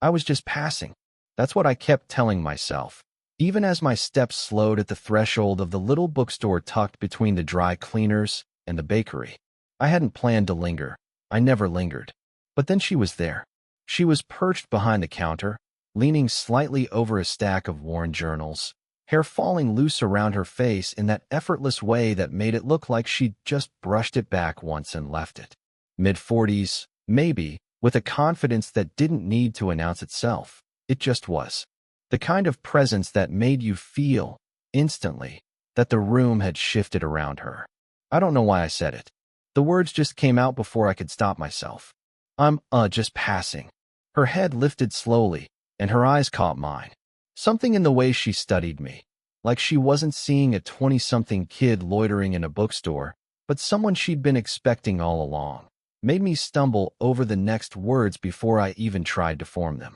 I was just passing. That's what I kept telling myself. Even as my steps slowed at the threshold of the little bookstore tucked between the dry cleaners and the bakery. I hadn't planned to linger. I never lingered. But then she was there. She was perched behind the counter, leaning slightly over a stack of worn journals, hair falling loose around her face in that effortless way that made it look like she'd just brushed it back once and left it. Mid-40s, maybe, with a confidence that didn't need to announce itself. It just was. The kind of presence that made you feel, instantly, that the room had shifted around her. I don't know why I said it. The words just came out before I could stop myself. I'm, just passing. Her head lifted slowly, and her eyes caught mine. Something in the way she studied me, like she wasn't seeing a 20-something kid loitering in a bookstore, but someone she'd been expecting all along, made me stumble over the next words before I even tried to form them.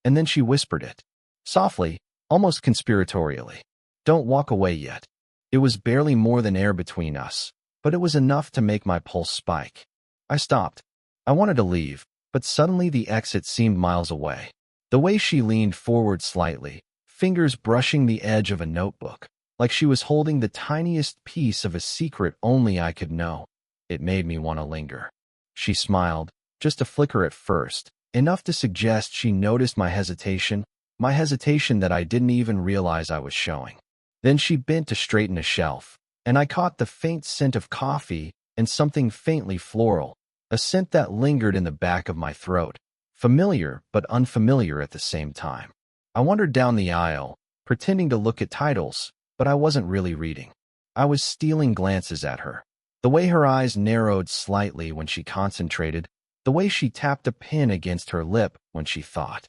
And then she whispered it. Softly, almost conspiratorially. Don't walk away yet. It was barely more than air between us, but it was enough to make my pulse spike. I stopped. I wanted to leave, but suddenly the exit seemed miles away. The way she leaned forward slightly, fingers brushing the edge of a notebook, like she was holding the tiniest piece of a secret only I could know, it made me want to linger. She smiled, just a flicker at first, enough to suggest she noticed my hesitation that I didn't even realize I was showing. Then she bent to straighten a shelf, and I caught the faint scent of coffee and something faintly floral, a scent that lingered in the back of my throat, familiar but unfamiliar at the same time. I wandered down the aisle, pretending to look at titles, but I wasn't really reading. I was stealing glances at her. The way her eyes narrowed slightly when she concentrated, the way she tapped a pen against her lip when she thought.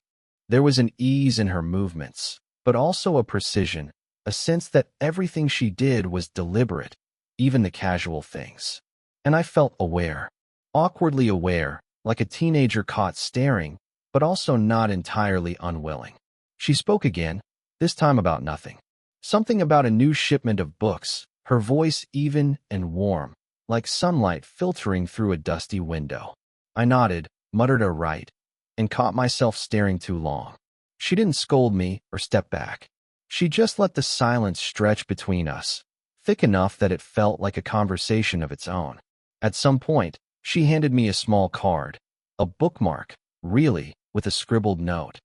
There was an ease in her movements, but also a precision, a sense that everything she did was deliberate, even the casual things. And I felt aware, awkwardly aware, like a teenager caught staring, but also not entirely unwilling. She spoke again, this time about nothing. Something about a new shipment of books, her voice even and warm, like sunlight filtering through a dusty window. I nodded, muttered a right, and caught myself staring too long. She didn't scold me or step back. She just let the silence stretch between us, thick enough that it felt like a conversation of its own. At some point, she handed me a small card, a bookmark, really, with a scribbled note.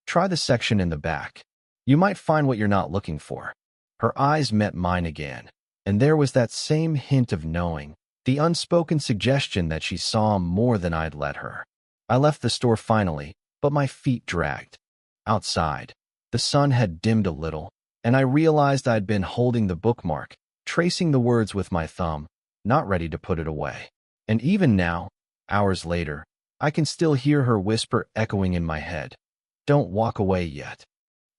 Try the section in the back. You might find what you're not looking for. Her eyes met mine again, and there was that same hint of knowing, the unspoken suggestion that she saw more than I'd let her. I left the store finally, but my feet dragged. Outside, the sun had dimmed a little, and I realized I'd been holding the bookmark, tracing the words with my thumb, not ready to put it away. And even now, hours later, I can still hear her whisper echoing in my head. Don't walk away yet.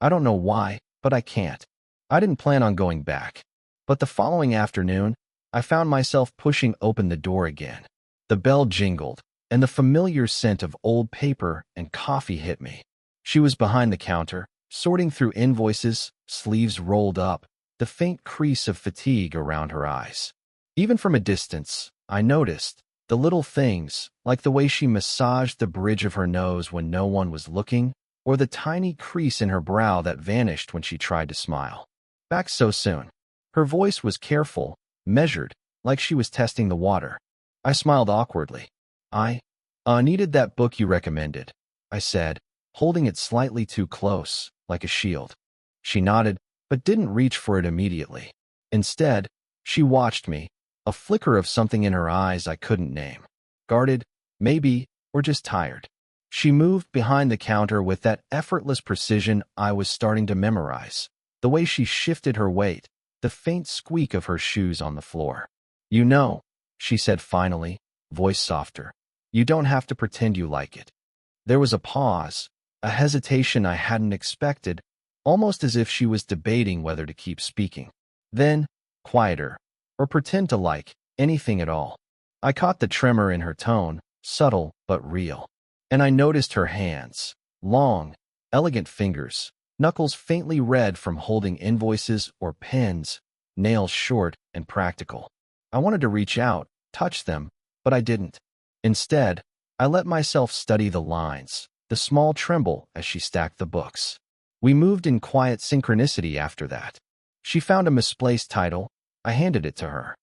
I don't know why, but I can't. I didn't plan on going back. But the following afternoon, I found myself pushing open the door again. The bell jingled, and the familiar scent of old paper and coffee hit me. She was behind the counter, sorting through invoices, sleeves rolled up, the faint crease of fatigue around her eyes. Even from a distance, I noticed the little things, like the way she massaged the bridge of her nose when no one was looking, or the tiny crease in her brow that vanished when she tried to smile. Back so soon. Her voice was careful, measured, like she was testing the water. I smiled awkwardly. I needed that book you recommended, I said, holding it slightly too close, like a shield. She nodded, but didn't reach for it immediately. Instead, she watched me, a flicker of something in her eyes I couldn't name. Guarded, maybe, or just tired. She moved behind the counter with that effortless precision I was starting to memorize. The way she shifted her weight, the faint squeak of her shoes on the floor. You know, she said finally, voice softer. You don't have to pretend you like it. There was a pause, a hesitation I hadn't expected, almost as if she was debating whether to keep speaking. Then, quieter, or pretend to like anything at all. I caught the tremor in her tone, subtle but real. And I noticed her hands, long, elegant fingers, knuckles faintly red from holding invoices or pens, nails short and practical. I wanted to reach out, touch them, but I didn't. Instead, I let myself study the lines, the small tremble as she stacked the books. We moved in quiet synchronicity after that. She found a misplaced title. I handed it to her.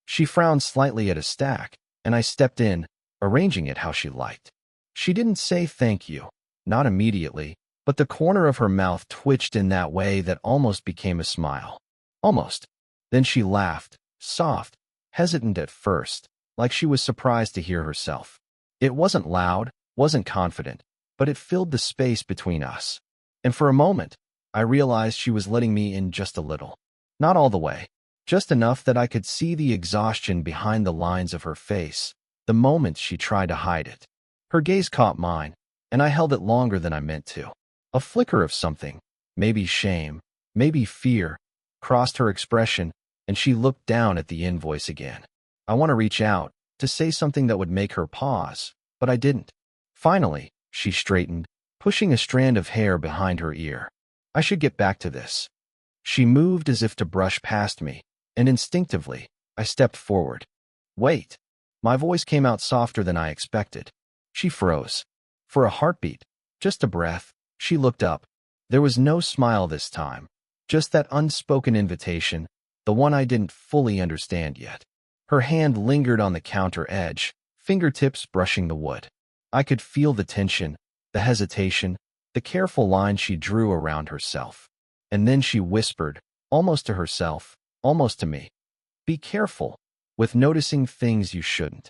She frowned slightly at a stack, and I stepped in, arranging it how she liked. She didn't say thank you, not immediately, but the corner of her mouth twitched in that way that almost became a smile. Almost. Then she laughed, soft, hesitant at first, like she was surprised to hear herself. It wasn't loud, wasn't confident, but it filled the space between us. And for a moment, I realized she was letting me in just a little. Not all the way, just enough that I could see the exhaustion behind the lines of her face, the moment she tried to hide it. Her gaze caught mine, and I held it longer than I meant to. A flicker of something, maybe shame, maybe fear, crossed her expression, and she looked down at the invoice again. I want to reach out, to say something that would make her pause, but I didn't. Finally, she straightened, pushing a strand of hair behind her ear. I should get back to this. She moved as if to brush past me, and instinctively, I stepped forward. Wait. My voice came out softer than I expected. She froze. For a heartbeat, just a breath, she looked up. There was no smile this time, just that unspoken invitation, the one I didn't fully understand yet. Her hand lingered on the counter edge, fingertips brushing the wood. I could feel the tension, the hesitation, the careful line she drew around herself. And then she whispered, almost to herself, almost to me, "Be careful with noticing things you shouldn't."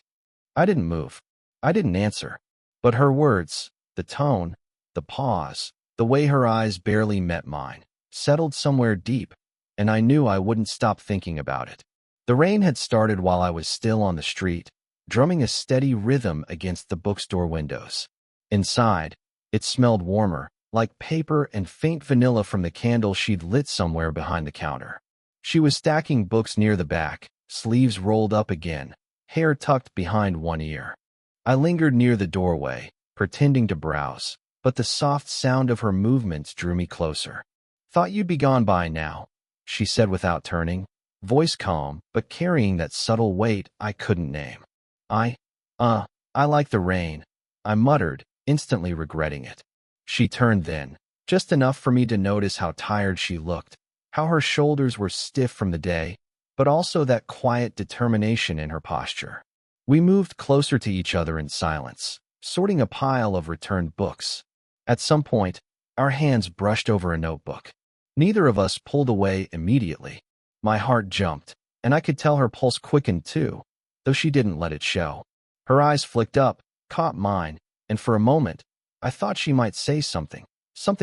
I didn't move. I didn't answer. But her words, the tone, the pause, the way her eyes barely met mine, settled somewhere deep, and I knew I wouldn't stop thinking about it. The rain had started while I was still on the street, drumming a steady rhythm against the bookstore windows. Inside, it smelled warmer, like paper and faint vanilla from the candle she'd lit somewhere behind the counter. She was stacking books near the back, sleeves rolled up again, hair tucked behind one ear. I lingered near the doorway, pretending to browse, but the soft sound of her movements drew me closer. "Thought you'd be gone by now," she said without turning, voice calm, but carrying that subtle weight I couldn't name. I like the rain," I muttered, instantly regretting it. She turned then, just enough for me to notice how tired she looked, how her shoulders were stiff from the day, but also that quiet determination in her posture. We moved closer to each other in silence, sorting a pile of returned books. At some point, our hands brushed over a notebook. Neither of us pulled away immediately. My heart jumped, and I could tell her pulse quickened too, though she didn't let it show. Her eyes flicked up, caught mine, and for a moment, I thought she might say something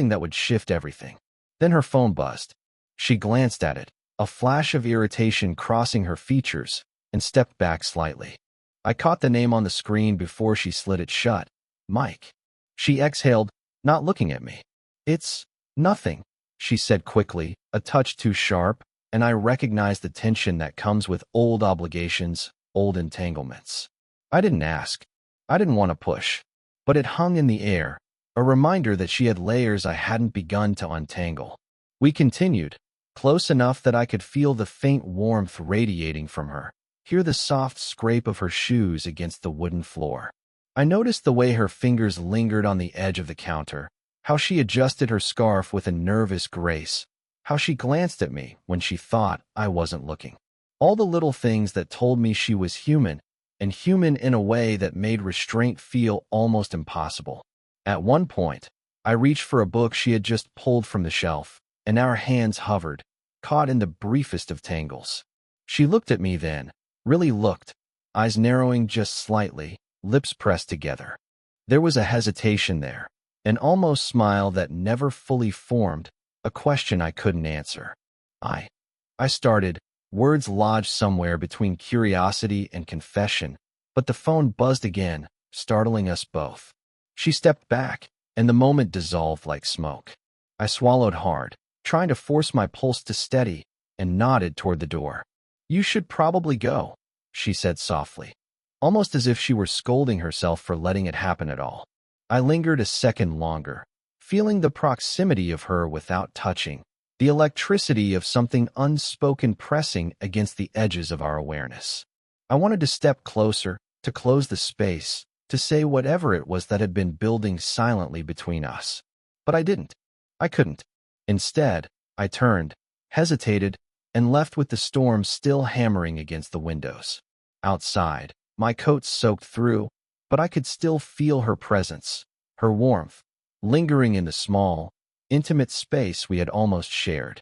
that would shift everything. Then her phone buzzed. She glanced at it, a flash of irritation crossing her features, and stepped back slightly. I caught the name on the screen before she slid it shut. Mike. She exhaled, not looking at me. "It's nothing," she said quickly, a touch too sharp, and I recognized the tension that comes with old obligations, old entanglements. I didn't ask. I didn't want to push. But it hung in the air, a reminder that she had layers I hadn't begun to untangle. We continued, close enough that I could feel the faint warmth radiating from her, hear the soft scrape of her shoes against the wooden floor. I noticed the way her fingers lingered on the edge of the counter, how she adjusted her scarf with a nervous grace, how she glanced at me when she thought I wasn't looking. All the little things that told me she was human, and human in a way that made restraint feel almost impossible. At one point, I reached for a book she had just pulled from the shelf, and our hands hovered, caught in the briefest of tangles. She looked at me then, really looked, eyes narrowing just slightly, lips pressed together. There was a hesitation there, an almost smile that never fully formed, a question I couldn't answer. I started, words lodged somewhere between curiosity and confession, but the phone buzzed again, startling us both. She stepped back, and the moment dissolved like smoke. I swallowed hard, trying to force my pulse to steady, and nodded toward the door. "You should probably go," she said softly, almost as if she were scolding herself for letting it happen at all. I lingered a second longer, feeling the proximity of her without touching, the electricity of something unspoken pressing against the edges of our awareness. I wanted to step closer, to close the space, to say whatever it was that had been building silently between us. But I didn't. I couldn't. Instead, I turned, hesitated, and left with the storm still hammering against the windows. Outside, my coat soaked through, but I could still feel her presence, her warmth, lingering in the small, intimate space we had almost shared.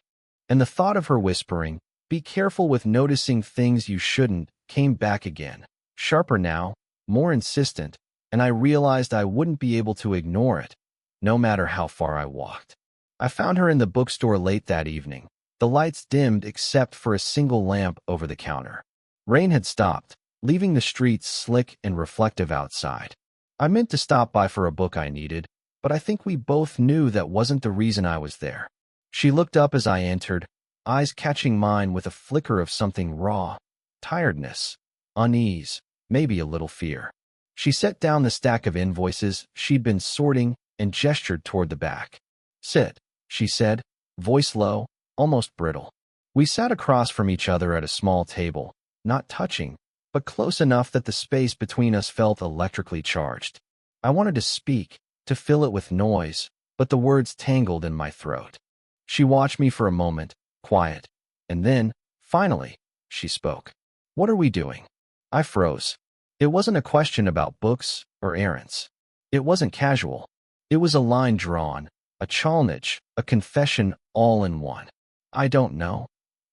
And the thought of her whispering, "Be careful with noticing things you shouldn't," came back again, sharper now, more insistent, and I realized I wouldn't be able to ignore it, no matter how far I walked. I found her in the bookstore late that evening, the lights dimmed except for a single lamp over the counter. Rain had stopped, leaving the streets slick and reflective outside. I meant to stop by for a book I needed, but I think we both knew that wasn't the reason I was there. She looked up as I entered, eyes catching mine with a flicker of something raw, tiredness, unease, maybe a little fear. She set down the stack of invoices she'd been sorting and gestured toward the back. "Sit," she said, voice low, almost brittle. We sat across from each other at a small table, not touching, but close enough that the space between us felt electrically charged. I wanted to speak, to fill it with noise, but the words tangled in my throat. She watched me for a moment, quiet, and then, finally, she spoke. "What are we doing?" I froze. It wasn't a question about books or errands. It wasn't casual. It was a line drawn, a challenge, a confession all in one. "I don't know,"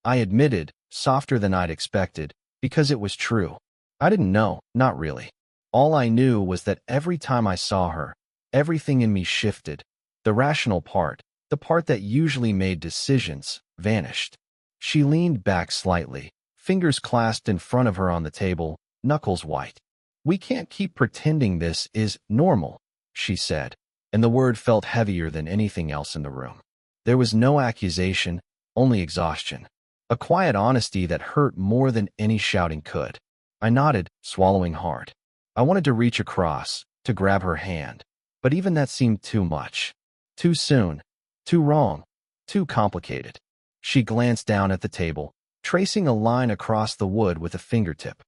I admitted, softer than I'd expected, because it was true. I didn't know, not really. All I knew was that every time I saw her, everything in me shifted. The rational part, the part that usually made decisions, vanished. She leaned back slightly, fingers clasped in front of her on the table, knuckles white. "We can't keep pretending this is normal," she said, and the word felt heavier than anything else in the room. There was no accusation, only exhaustion. A quiet honesty that hurt more than any shouting could. I nodded, swallowing hard. I wanted to reach across, to grab her hand, but even that seemed too much. Too soon. Too wrong. Too complicated. She glanced down at the table, tracing a line across the wood with a fingertip.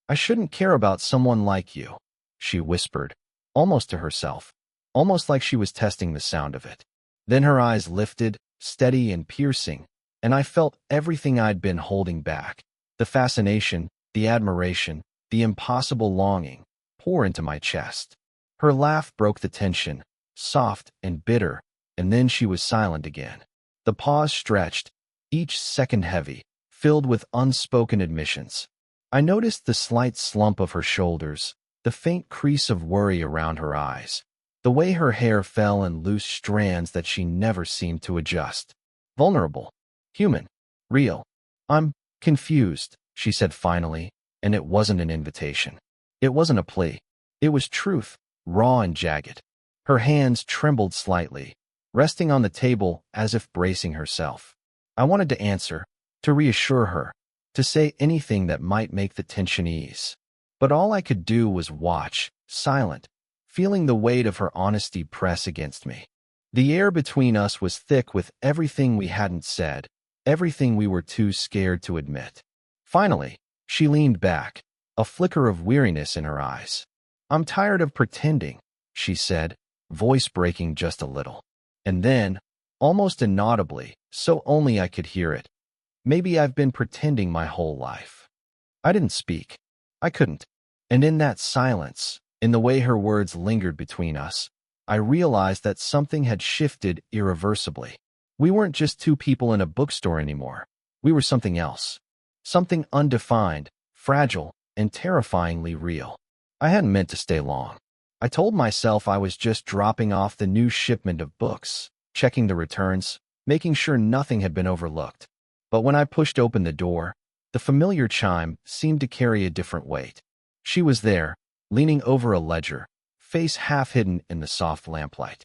"I shouldn't care about someone like you," she whispered, almost to herself, almost like she was testing the sound of it. Then her eyes lifted, steady and piercing, and I felt everything I'd been holding back, the fascination, the admiration, the impossible longing, pour into my chest. Her laugh broke the tension, soft and bitter, and then she was silent again. The pause stretched, each second heavy, filled with unspoken admissions. I noticed the slight slump of her shoulders, the faint crease of worry around her eyes, the way her hair fell in loose strands that she never seemed to adjust. Vulnerable. Human. Real. "I'm confused," she said finally, and it wasn't an invitation. It wasn't a plea. It was truth, raw and jagged. Her hands trembled slightly, resting on the table as if bracing herself. I wanted to answer, to reassure her, to say anything that might make the tension ease. But all I could do was watch, silent, feeling the weight of her honesty press against me. The air between us was thick with everything we hadn't said, everything we were too scared to admit. Finally, she leaned back, a flicker of weariness in her eyes. "I'm tired of pretending," she said, voice breaking just a little. And then, almost inaudibly, so only I could hear it, "Maybe I've been pretending my whole life." I didn't speak. I couldn't. And in that silence, in the way her words lingered between us, I realized that something had shifted irreversibly. We weren't just two people in a bookstore anymore. We were something else. Something undefined, fragile, and terrifyingly real. I hadn't meant to stay long. I told myself I was just dropping off the new shipment of books, checking the returns, making sure nothing had been overlooked. But when I pushed open the door, the familiar chime seemed to carry a different weight. She was there, leaning over a ledger, face half hidden in the soft lamplight.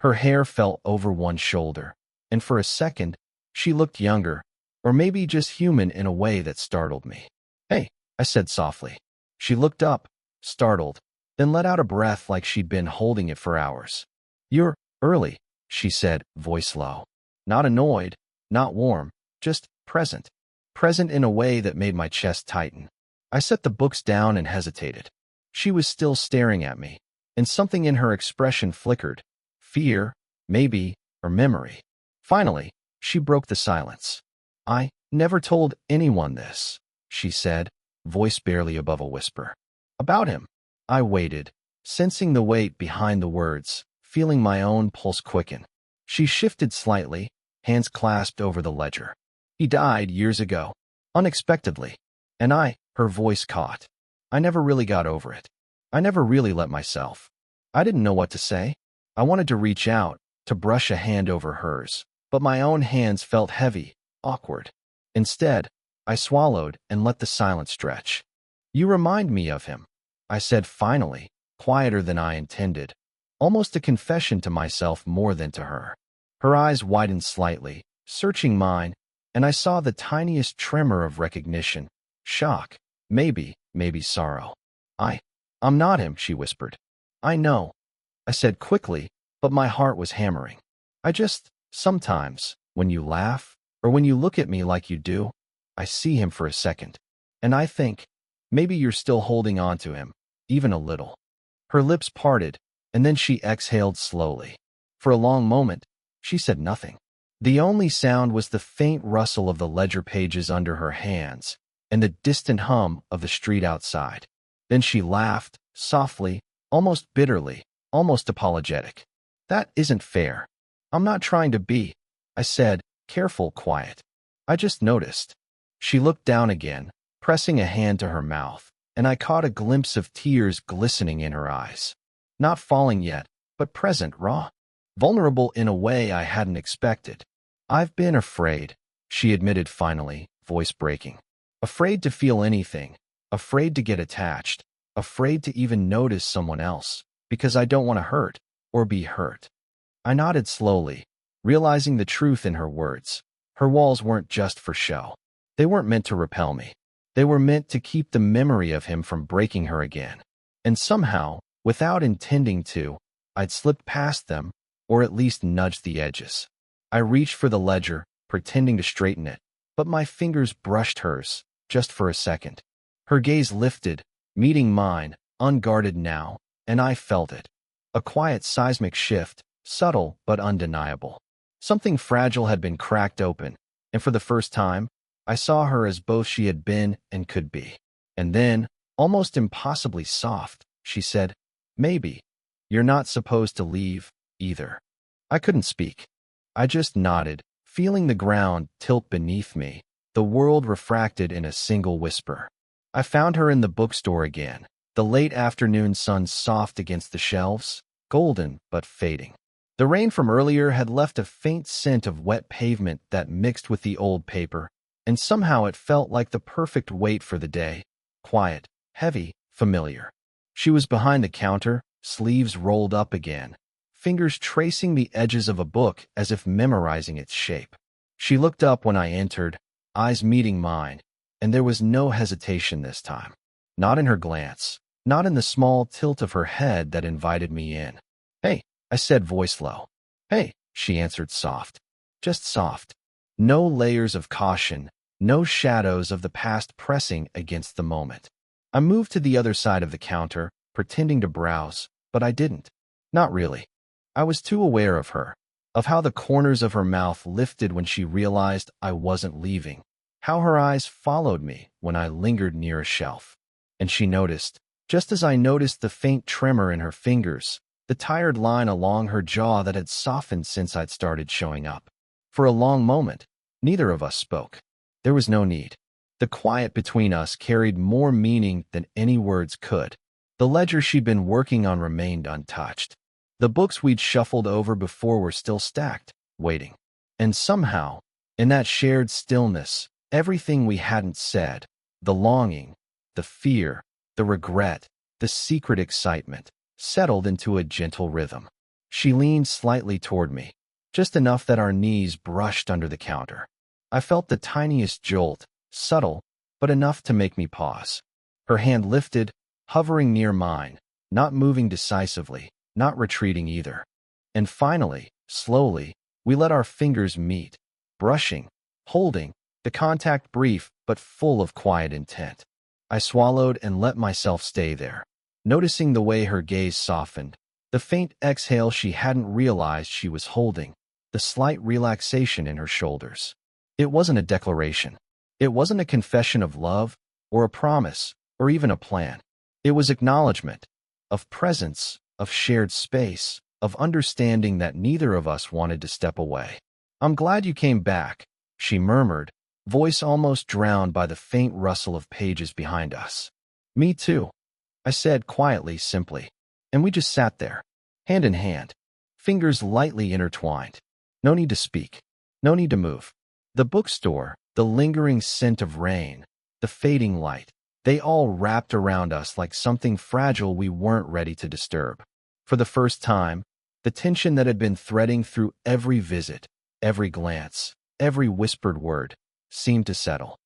Her hair fell over one shoulder, and for a second, she looked younger, or maybe just human in a way that startled me. "Hey," I said softly. She looked up, startled, then let out a breath like she'd been holding it for hours. "You're early," she said, voice low. Not annoyed, not warm, just present. Present in a way that made my chest tighten. I set the books down and hesitated. She was still staring at me, and something in her expression flickered. Fear, maybe, or memory. Finally, she broke the silence. I never told anyone this, she said, voice barely above a whisper. About him. I waited, sensing the weight behind the words, feeling my own pulse quicken. She shifted slightly, hands clasped over the ledger. He died years ago, unexpectedly. And her voice caught. I never really got over it. I never really let myself. I didn't know what to say. I wanted to reach out, to brush a hand over hers, but my own hands felt heavy, awkward. Instead, I swallowed and let the silence stretch. You remind me of him, I said finally, quieter than I intended, almost a confession to myself more than to her. Her eyes widened slightly, searching mine, and I saw the tiniest tremor of recognition, shock, maybe sorrow. I'm not him, she whispered. I know, I said quickly, but my heart was hammering. Sometimes, when you laugh, or when you look at me like you do, I see him for a second, and I think, maybe you're still holding on to him, even a little. Her lips parted, and then she exhaled slowly. For a long moment, she said nothing. The only sound was the faint rustle of the ledger pages under her hands, and the distant hum of the street outside. Then she laughed, softly, almost bitterly, almost apologetic. That isn't fair. I'm not trying to be, I said, careful, quiet. I just noticed. She looked down again, pressing a hand to her mouth, and I caught a glimpse of tears glistening in her eyes. Not falling yet, but present, raw. Vulnerable in a way I hadn't expected. I've been afraid, she admitted finally, voice breaking. Afraid to feel anything, afraid to get attached, afraid to even notice someone else, because I don't want to hurt, or be hurt. I nodded slowly, realizing the truth in her words. Her walls weren't just for show. They weren't meant to repel me. They were meant to keep the memory of him from breaking her again. And somehow, without intending to, I'd slipped past them, or at least nudged the edges. I reached for the ledger, pretending to straighten it, but my fingers brushed hers, just for a second. Her gaze lifted, meeting mine, unguarded now, and I felt it. A quiet seismic shift, subtle but undeniable. Something fragile had been cracked open, and for the first time, I saw her as both she had been and could be. And then, almost impossibly soft, she said, maybe. You're not supposed to leave, either. I couldn't speak. I just nodded, feeling the ground tilt beneath me, the world refracted in a single whisper. I found her in the bookstore again, the late afternoon sun soft against the shelves, golden but fading. The rain from earlier had left a faint scent of wet pavement that mixed with the old paper, and somehow it felt like the perfect weight for the day. Quiet, heavy, familiar. She was behind the counter, sleeves rolled up again, fingers tracing the edges of a book as if memorizing its shape. She looked up when I entered, eyes meeting mine, and there was no hesitation this time. Not in her glance, not in the small tilt of her head that invited me in. Hey, I said, voice low. Hey, she answered, soft. Just soft. No layers of caution, no shadows of the past pressing against the moment. I moved to the other side of the counter, pretending to browse, but I didn't. Not really. I was too aware of her, of how the corners of her mouth lifted when she realized I wasn't leaving, how her eyes followed me when I lingered near a shelf. And she noticed, just as I noticed the faint tremor in her fingers, the tired line along her jaw that had softened since I'd started showing up. For a long moment, neither of us spoke. There was no need. The quiet between us carried more meaning than any words could. The ledger she'd been working on remained untouched. The books we'd shuffled over before were still stacked, waiting. And somehow, in that shared stillness, everything we hadn't said, the longing, the fear, the regret, the secret excitement, settled into a gentle rhythm. She leaned slightly toward me, just enough that our knees brushed under the counter. I felt the tiniest jolt, subtle, but enough to make me pause. Her hand lifted, hovering near mine, not moving decisively, not retreating either. And finally, slowly, we let our fingers meet, brushing, holding, the contact brief but full of quiet intent. I swallowed and let myself stay there, noticing the way her gaze softened, the faint exhale she hadn't realized she was holding, the slight relaxation in her shoulders. It wasn't a declaration. It wasn't a confession of love, or a promise, or even a plan. It was acknowledgement of presence, of shared space, of understanding that neither of us wanted to step away. "I'm glad you came back," she murmured, voice almost drowned by the faint rustle of pages behind us. "Me too," I said quietly, simply. And we just sat there, hand in hand, fingers lightly intertwined. No need to speak. No need to move. The bookstore, the lingering scent of rain, the fading light, they all wrapped around us like something fragile we weren't ready to disturb. For the first time, the tension that had been threading through every visit, every glance, every whispered word, seemed to settle.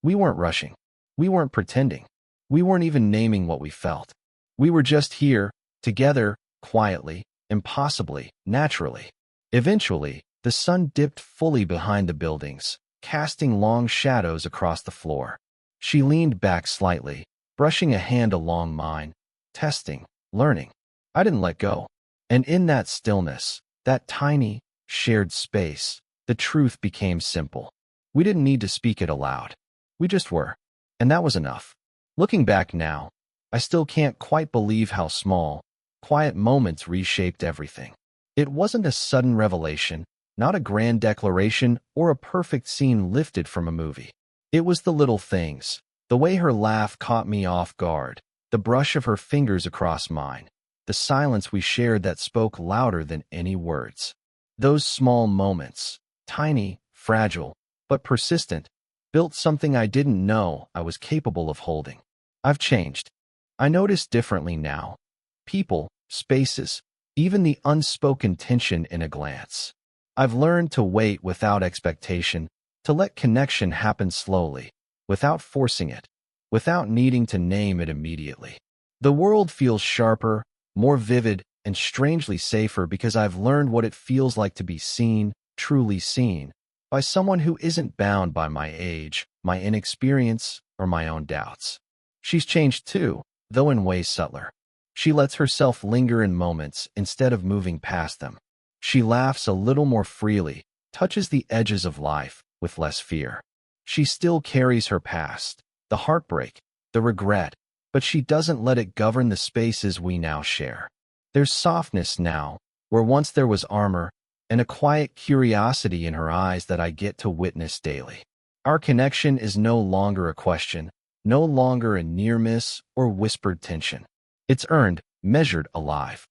We weren't rushing. We weren't pretending. We weren't even naming what we felt. We were just here, together, quietly, impossibly, naturally. Eventually, the sun dipped fully behind the buildings, casting long shadows across the floor. She leaned back slightly, brushing a hand along mine, testing, learning. I didn't let go. And in that stillness, that tiny, shared space, the truth became simple. We didn't need to speak it aloud. We just were. And that was enough. Looking back now, I still can't quite believe how small, quiet moments reshaped everything. It wasn't a sudden revelation, not a grand declaration or a perfect scene lifted from a movie. It was the little things, the way her laugh caught me off guard, the brush of her fingers across mine, the silence we shared that spoke louder than any words. Those small moments, tiny, fragile, but persistent, built something I didn't know I was capable of holding. I've changed. I notice differently now. People, spaces, even the unspoken tension in a glance. I've learned to wait without expectation, to let connection happen slowly, without forcing it, without needing to name it immediately. The world feels sharper, more vivid, and strangely safer because I've learned what it feels like to be seen, truly seen, by someone who isn't bound by my age, my inexperience, or my own doubts. She's changed too, though in ways subtler. She lets herself linger in moments instead of moving past them. She laughs a little more freely, touches the edges of life with less fear. She still carries her past, the heartbreak, the regret, but she doesn't let it govern the spaces we now share. There's softness now, where once there was armor, and a quiet curiosity in her eyes that I get to witness daily. Our connection is no longer a question, no longer a near miss or whispered tension. It's earned, measured, alive.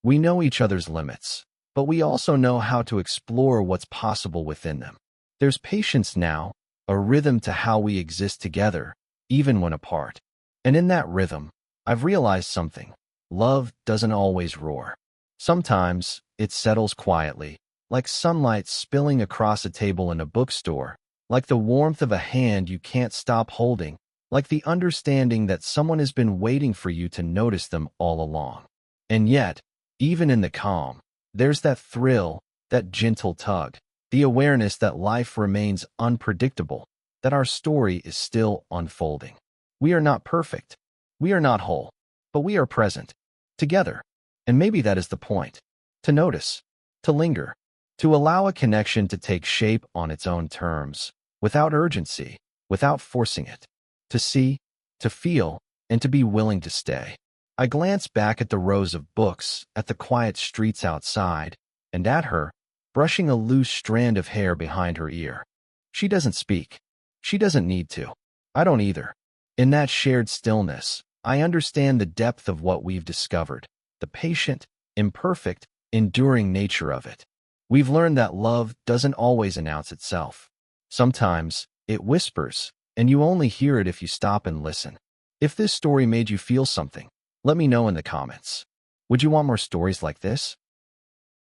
We know each other's limits, but we also know how to explore what's possible within them. There's patience now, a rhythm to how we exist together, even when apart. And in that rhythm, I've realized something. Love doesn't always roar. Sometimes it settles quietly, like sunlight spilling across a table in a bookstore, like the warmth of a hand you can't stop holding, like the understanding that someone has been waiting for you to notice them all along. And yet, even in the calm, there's that thrill, that gentle tug, the awareness that life remains unpredictable, that our story is still unfolding. We are not perfect. We are not whole. But we are present, together. And maybe that is the point. To notice, to linger, to allow a connection to take shape on its own terms, without urgency, without forcing it. To see, to feel, and to be willing to stay. I glance back at the rows of books, at the quiet streets outside, and at her, brushing a loose strand of hair behind her ear. She doesn't speak. She doesn't need to. I don't either. In that shared stillness, I understand the depth of what we've discovered, the patient, imperfect, enduring nature of it. We've learned that love doesn't always announce itself. Sometimes, it whispers, and you only hear it if you stop and listen. If this story made you feel something, let me know in the comments. Would you want more stories like this?